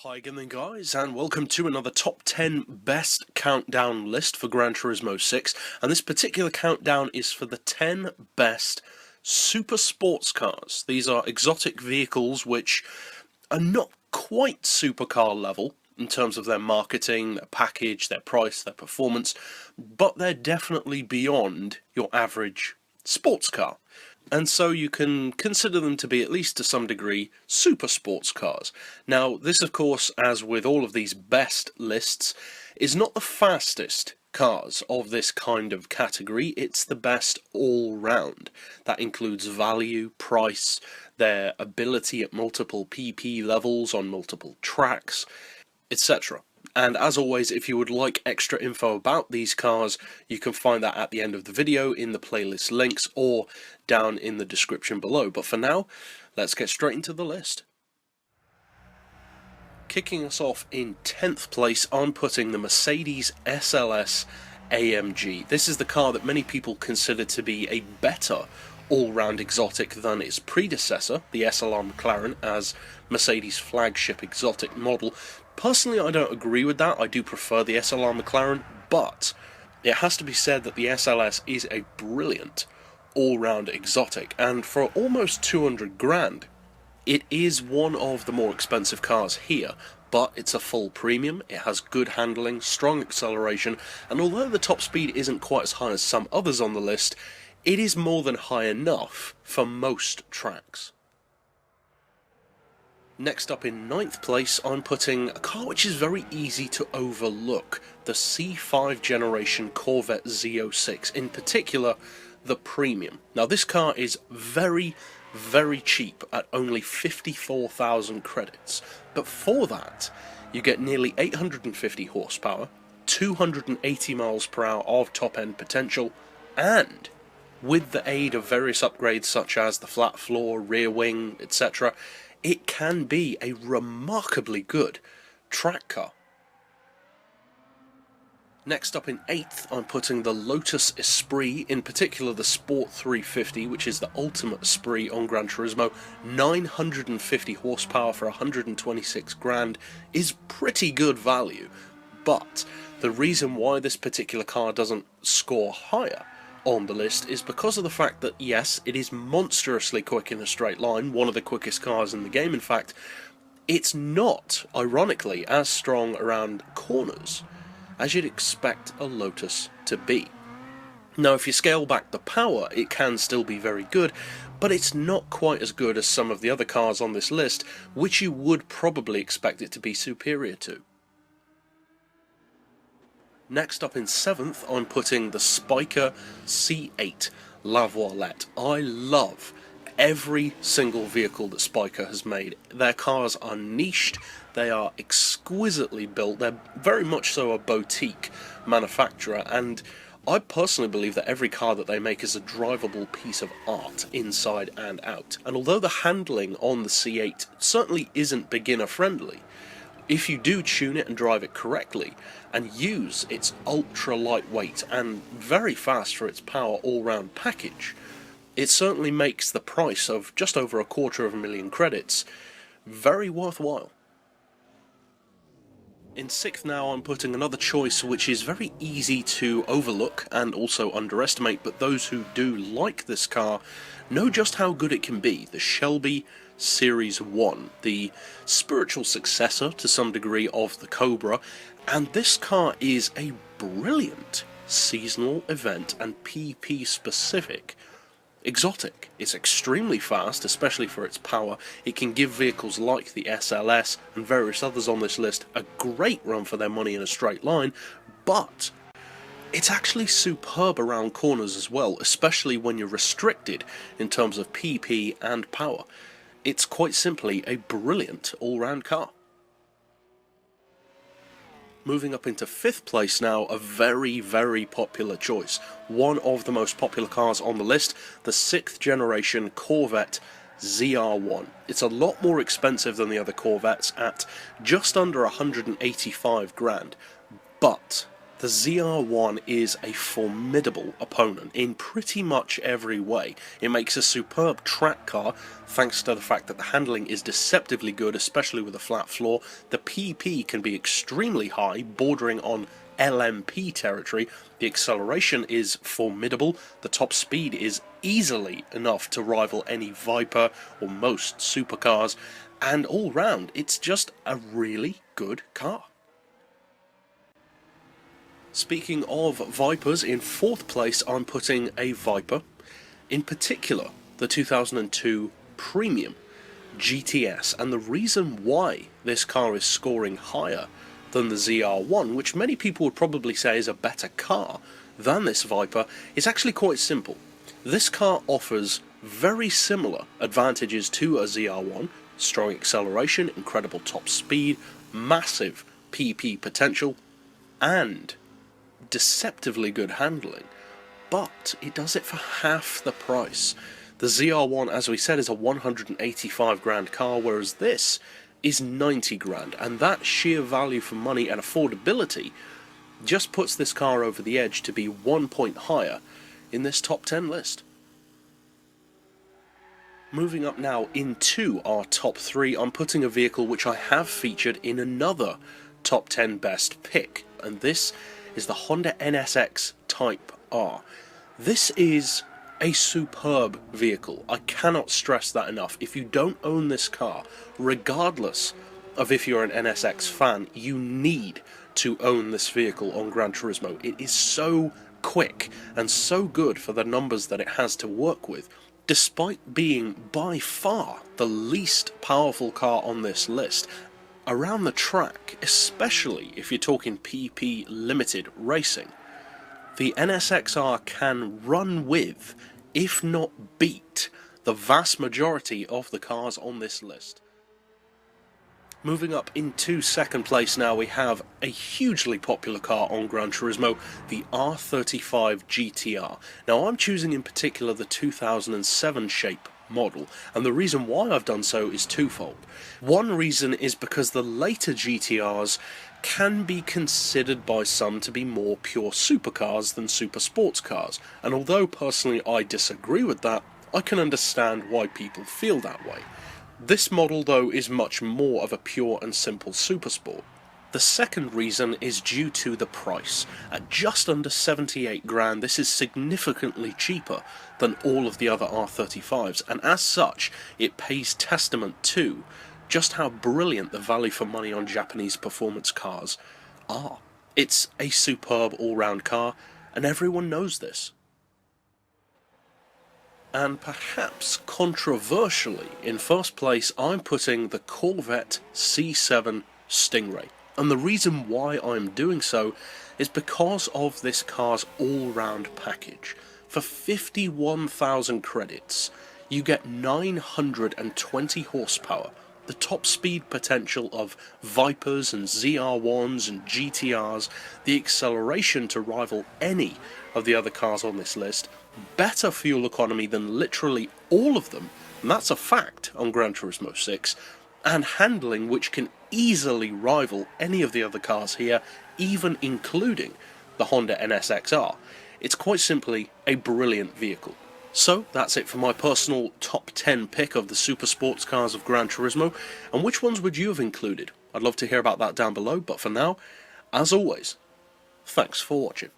Hi again then guys, and welcome to another top 10 best countdown list for Gran Turismo 6, and this particular countdown is for the 10 best super sports cars. These are exotic vehicles which are not quite supercar level in terms of their marketing, their package, their price, their performance, but they're definitely beyond your average sports car. And so you can consider them to be, at least to some degree, super sports cars. Now, this of course, as with all of these best lists, is not the fastest cars of this kind of category, it's the best all round. That includes value, price, their ability at multiple PP levels on multiple tracks, etc. And as always, if you would like extra info about these cars, you can find that at the end of the video in the playlist links or down in the description below. But for now, let's get straight into the list. Kicking us off in 10th place, I'm putting the Mercedes SLS AMG. This is the car that many people consider to be a better all-round exotic than its predecessor, the SLR McLaren, as Mercedes' flagship exotic model. Personally, I don't agree with that. I do prefer the SLR McLaren, but it has to be said that the SLS is a brilliant all-round exotic, and for almost 200 grand, it is one of the more expensive cars here, but it's a full premium, it has good handling, strong acceleration, and although the top speed isn't quite as high as some others on the list, it is more than high enough for most tracks. Next up in 9th place, I'm putting a car which is very easy to overlook, the C5 generation Corvette Z06, in particular the premium. Now this car is very cheap at only 54,000 credits, but for that you get nearly 850 horsepower, 280 miles per hour of top end potential, and with the aid of various upgrades such as the flat floor, rear wing, etc., it can be a remarkably good track car. Next up in 8th, I'm putting the Lotus Esprit, in particular the Sport 350, which is the ultimate Esprit on Gran Turismo. 950 horsepower for 126 grand is pretty good value, but the reason why this particular car doesn't score higher on the list is because of the fact that, yes, it is monstrously quick in a straight line, one of the quickest cars in the game in fact, it's not, ironically, as strong around corners as you'd expect a Lotus to be. Now if you scale back the power, it can still be very good, but it's not quite as good as some of the other cars on this list, which you would probably expect it to be superior to. Next up in 7th, I'm putting the Spyker C8 Laviolette. I love every single vehicle that Spyker has made. Their cars are niched, they are exquisitely built, they're very much so a boutique manufacturer, and I personally believe that every car that they make is a drivable piece of art inside and out. And although the handling on the C8 certainly isn't beginner friendly, if you do tune it and drive it correctly, and use its ultra lightweight and very fast for its power all-round package, it certainly makes the price of just over 250,000 credits very worthwhile. In 6th now, I'm putting another choice which is very easy to overlook and also underestimate, but those who do like this car know just how good it can be, the Shelby Series 1, the spiritual successor to some degree of the Cobra, and this car is a brilliant seasonal event and PP specific exotic. It's extremely fast, especially for its power. It can give vehicles like the SLS and various others on this list a great run for their money in a straight line, but it's actually superb around corners as well, especially when you're restricted in terms of PP and power. It's quite simply a brilliant all-round car. Moving up into 5th place now, a very popular choice. One of the most popular cars on the list, the 6th generation Corvette ZR-1. It's a lot more expensive than the other Corvettes at just under 185 grand, but The ZR-1 is a formidable opponent in pretty much every way. It makes a superb track car, thanks to the fact that the handling is deceptively good, especially with a flat floor. The PP can be extremely high, bordering on LMP territory. The acceleration is formidable. The top speed is easily enough to rival any Viper or most supercars, and all round, it's just a really good car. Speaking of Vipers, in fourth place I'm putting a Viper, in particular the 2002 Premium GTS, and the reason why this car is scoring higher than the ZR-1, which many people would probably say is a better car than this Viper, is actually quite simple. This car offers very similar advantages to a ZR-1, strong acceleration, incredible top speed, massive PP potential, and deceptively good handling, but it does it for half the price. The ZR-1, as we said, is a 185 grand car, whereas this is 90 grand, and that sheer value for money and affordability just puts this car over the edge to be 1 point higher in this top 10 list. Moving up now into our top 3, I'm putting a vehicle which I have featured in another top 10 best pick, and this is the Honda NSX Type R. This is a superb vehicle. I cannot stress that enough. If you don't own this car, regardless of if you're an NSX fan, you need to own this vehicle on Gran Turismo. It is so quick and so good for the numbers that it has to work with. Despite being by far the least powerful car on this list, around the track, especially if you're talking PP limited racing, the NSX-R can run with, if not beat, the vast majority of the cars on this list. Moving up into second place now, we have a hugely popular car on Gran Turismo, the R35 GT-R. Now I'm choosing in particular the 2007 shape model, and the reason why I've done so is twofold. One reason is because the later GTRs can be considered by some to be more pure supercars than super sports cars, and although personally I disagree with that, I can understand why people feel that way. This model though is much more of a pure and simple supersport. The second reason is due to the price. At just under 78 grand, this is significantly cheaper than all of the other R35s, and as such, it pays testament to just how brilliant the value for money on Japanese performance cars are. It's a superb all-round car, and everyone knows this. And perhaps controversially, in first place, I'm putting the Corvette C7 Stingray. And the reason why I'm doing so is because of this car's all-round package. For 51,000 credits, you get 920 horsepower, the top speed potential of Vipers and ZR1s and GTRs, the acceleration to rival any of the other cars on this list, better fuel economy than literally all of them, and that's a fact on Gran Turismo 6, and handling which can easily rival any of the other cars here, even including the Honda NSX-R. It's quite simply a brilliant vehicle. So that's it for my personal top 10 pick of the super sports cars of Gran Turismo, and which ones would you have included? I'd love to hear about that down below, but for now, as always, thanks for watching.